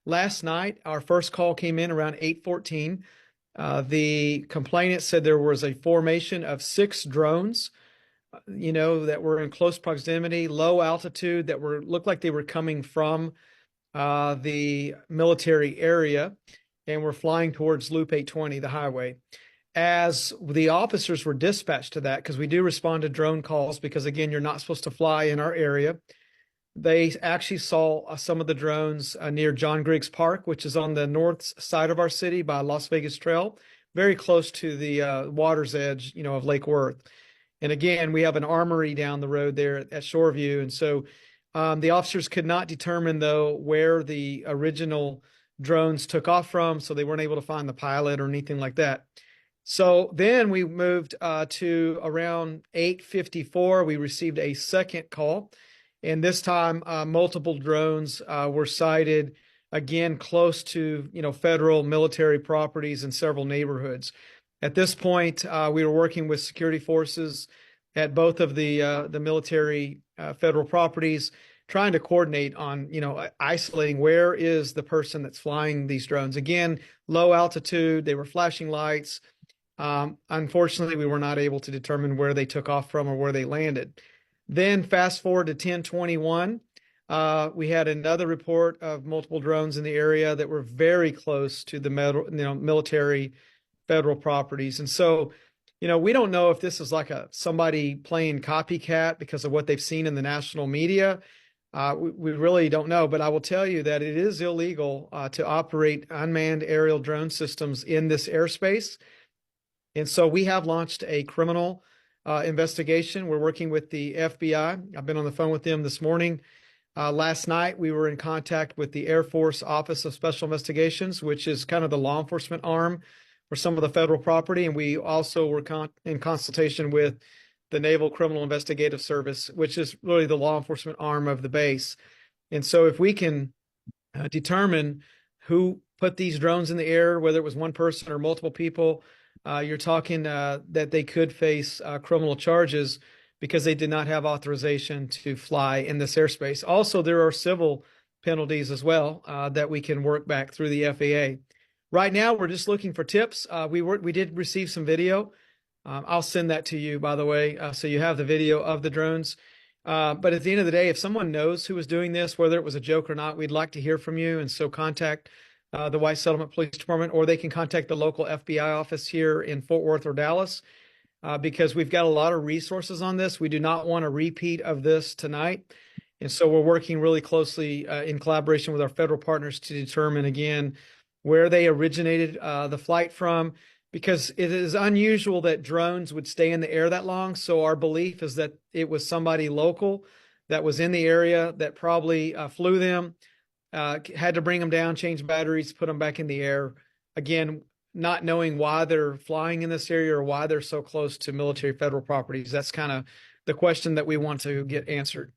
last night, our first call came in around 8:14. The complainant said there was a formation of 6 drones, that were in close proximity, low altitude, that looked like they were coming from the military area and were flying towards Loop 820, the highway. As the officers were dispatched to that, because we do respond to drone calls, because again, you're not supposed to fly in our area. They actually saw some of the drones near John Griggs Park, which is on the north side of our city by Las Vegas Trail, very close to the water's edge, of Lake Worth. And again, we have an armory down the road there at Shoreview. And so the officers could not determine, though, where the original drones took off from, so they weren't able to find the pilot or anything like that. So then we moved to around 8:54. We received a second call, and this time multiple drones were sighted, again close to federal military properties in several neighborhoods. At this point, we were working with security forces at both of the military federal properties, trying to coordinate on isolating where is the person that's flying these drones. Again, low altitude, they were flashing lights. Unfortunately, we were not able to determine where they took off from or where they landed. Then fast forward to 10:21, we had another report of multiple drones in the area that were very close to the military federal properties. And so, we don't know if this is like somebody playing copycat because of what they've seen in the national media. We really don't know, but I will tell you that it is illegal to operate unmanned aerial drone systems in this airspace. And so we have launched a criminal investigation. We're working with the FBI. I've been on the phone with them this morning. Last night, we were in contact with the Air Force Office of Special Investigations, which is kind of the law enforcement arm for some of the federal property. And we also were in consultation with the Naval Criminal Investigative Service, which is really the law enforcement arm of the base. And so if we can determine who put these drones in the air, whether it was one person or multiple people, you're talking that they could face criminal charges because they did not have authorization to fly in this airspace. Also, there are civil penalties as well that we can work back through the FAA. Right now, we're just looking for tips. We did receive some video. I'll send that to you, by the way, so you have the video of the drones. But at the end of the day, if someone knows who was doing this, whether it was a joke or not, we'd like to hear from you. And so contact the White Settlement Police Department, or they can contact the local FBI office here in Fort Worth or Dallas, because we've got a lot of resources on this. We do not want a repeat of this tonight. And so we're working really closely in collaboration with our federal partners to determine, again, where they originated the flight from, because it is unusual that drones would stay in the air that long. So our belief is that it was somebody local that was in the area that probably flew them, had to bring them down, change batteries, put them back in the air. Again, not knowing why they're flying in this area or why they're so close to military federal properties. That's kind of the question that we want to get answered.